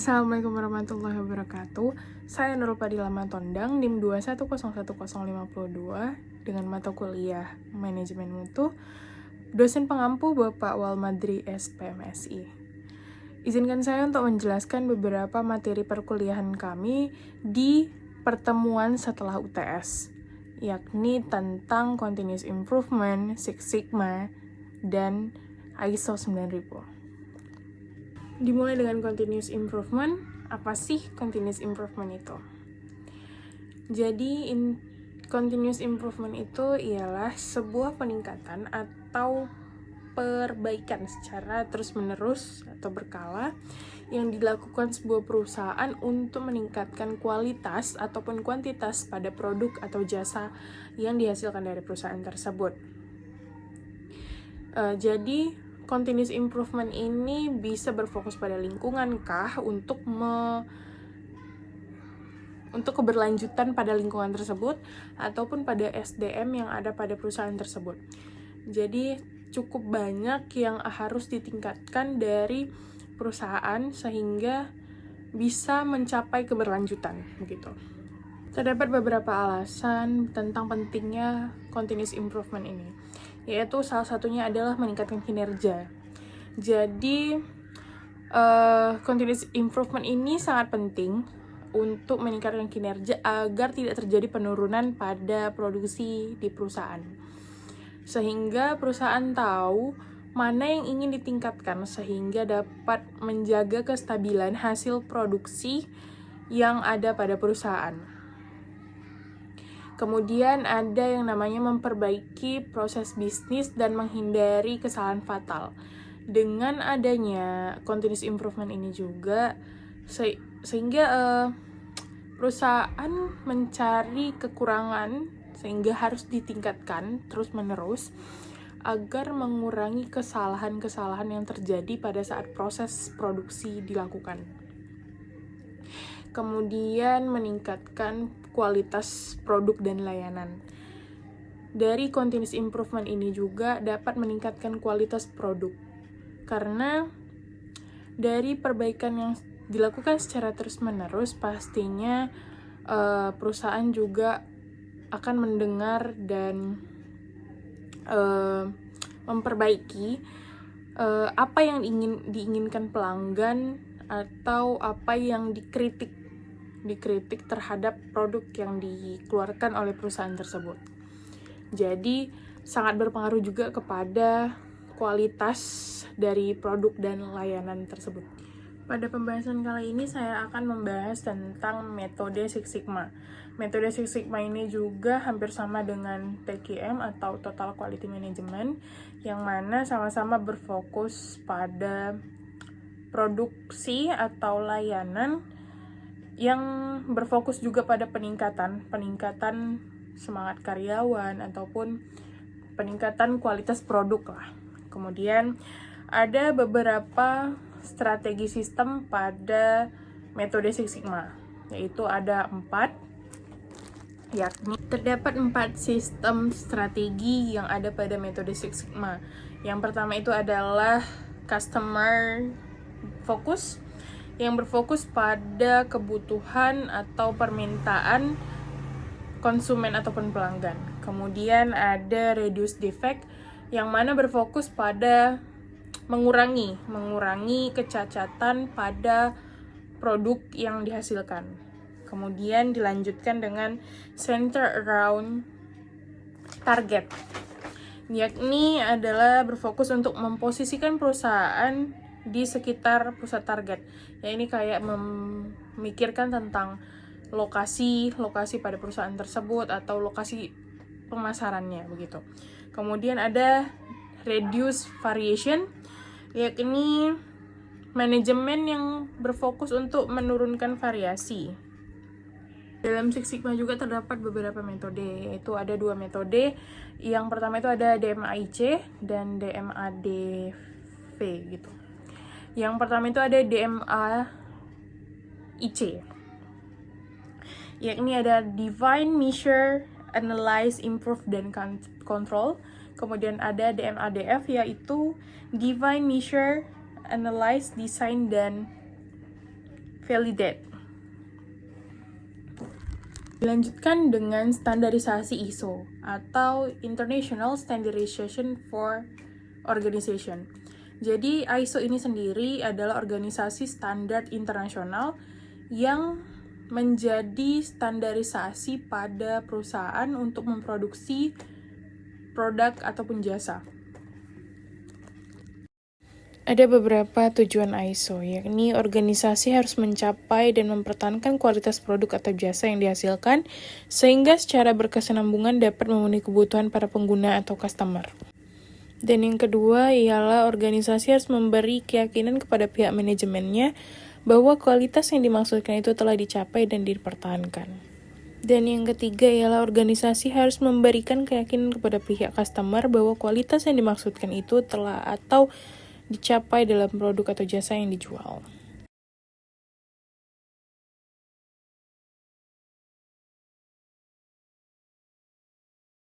Assalamualaikum warahmatullahi wabarakatuh. Saya Nurul Padilla Matondang, NIM 2101052 dengan mata kuliah Manajemen Mutu. Dosen pengampu Bapak Walmadri SPMSI. Izinkan saya untuk menjelaskan beberapa materi perkuliahan kami di pertemuan setelah UTS, yakni tentang Continuous Improvement, Six Sigma, dan ISO 9000. Dimulai dengan continuous improvement. Apa sih continuous improvement itu? Jadi, continuous improvement itu ialah sebuah peningkatan atau perbaikan secara terus-menerus atau berkala yang dilakukan sebuah perusahaan untuk meningkatkan kualitas ataupun kuantitas pada produk atau jasa yang dihasilkan dari perusahaan tersebut. Jadi, continuous improvement ini bisa berfokus pada lingkungan kah untuk keberlanjutan pada lingkungan tersebut ataupun pada SDM yang ada pada perusahaan tersebut. Jadi cukup banyak yang harus ditingkatkan dari perusahaan sehingga bisa mencapai keberlanjutan begitu. Terdapat beberapa alasan tentang pentingnya continuous improvement ini, yaitu salah satunya adalah meningkatkan kinerja. Jadi, continuous improvement ini sangat penting untuk meningkatkan kinerja agar tidak terjadi penurunan pada produksi di perusahaan. Sehingga perusahaan tahu mana yang ingin ditingkatkan sehingga dapat menjaga kestabilan hasil produksi yang ada pada perusahaan. Kemudian ada yang namanya memperbaiki proses bisnis dan menghindari kesalahan fatal. Dengan adanya continuous improvement ini juga, sehingga perusahaan mencari kekurangan sehingga harus ditingkatkan terus-menerus agar mengurangi kesalahan-kesalahan yang terjadi pada saat proses produksi dilakukan. Kemudian meningkatkan kualitas produk dan layanan. Dari continuous improvement ini juga dapat meningkatkan kualitas produk. Karena dari perbaikan yang dilakukan secara terus-menerus, pastinya perusahaan juga akan mendengar dan memperbaiki apa yang diinginkan pelanggan atau apa yang dikritik terhadap produk yang dikeluarkan oleh perusahaan tersebut. Jadi sangat berpengaruh juga kepada kualitas dari produk dan layanan tersebut. Pada pembahasan kali ini saya akan membahas tentang metode Six Sigma. Metode Six Sigma ini juga hampir sama dengan TQM atau Total Quality Management, yang mana sama-sama berfokus pada produksi atau layanan yang berfokus juga pada peningkatan semangat karyawan ataupun peningkatan kualitas produk lah. Kemudian ada beberapa strategi sistem pada metode Six Sigma, yaitu ada 4, yakni terdapat 4 sistem strategi yang ada pada metode Six Sigma. Yang pertama itu adalah customer focus, yang berfokus pada kebutuhan atau permintaan konsumen ataupun pelanggan. Kemudian ada reduce defect, yang mana berfokus pada mengurangi kecacatan pada produk yang dihasilkan. Kemudian dilanjutkan dengan center around target, yakni adalah berfokus untuk memposisikan perusahaan di sekitar pusat target. Ya, ini kayak memikirkan tentang lokasi pada perusahaan tersebut atau lokasi pemasarannya begitu. Kemudian ada reduce variation, yakni manajemen yang berfokus untuk menurunkan variasi. Dalam Six Sigma juga terdapat beberapa metode, yaitu ada 2 metode. Yang pertama itu ada DMAIC dan DMADV gitu. Yang pertama itu ada DMAIC, yakni ada Define, Measure, Analyze, Improve, dan Control. Kemudian ada DMADF, yaitu Define, Measure, Analyze, Design, dan validate. Dilanjutkan dengan standarisasi ISO atau International Standardization for Organization. Jadi ISO ini sendiri adalah organisasi standar internasional yang menjadi standarisasi pada perusahaan untuk memproduksi produk ataupun jasa. Ada beberapa tujuan ISO, yakni organisasi harus mencapai dan mempertahankan kualitas produk atau jasa yang dihasilkan, sehingga secara berkesinambungan dapat memenuhi kebutuhan para pengguna atau customer. Dan yang kedua ialah organisasi harus memberi keyakinan kepada pihak manajemennya bahwa kualitas yang dimaksudkan itu telah dicapai dan dipertahankan. Dan yang ketiga ialah organisasi harus memberikan keyakinan kepada pihak customer bahwa kualitas yang dimaksudkan itu telah atau dicapai dalam produk atau jasa yang dijual.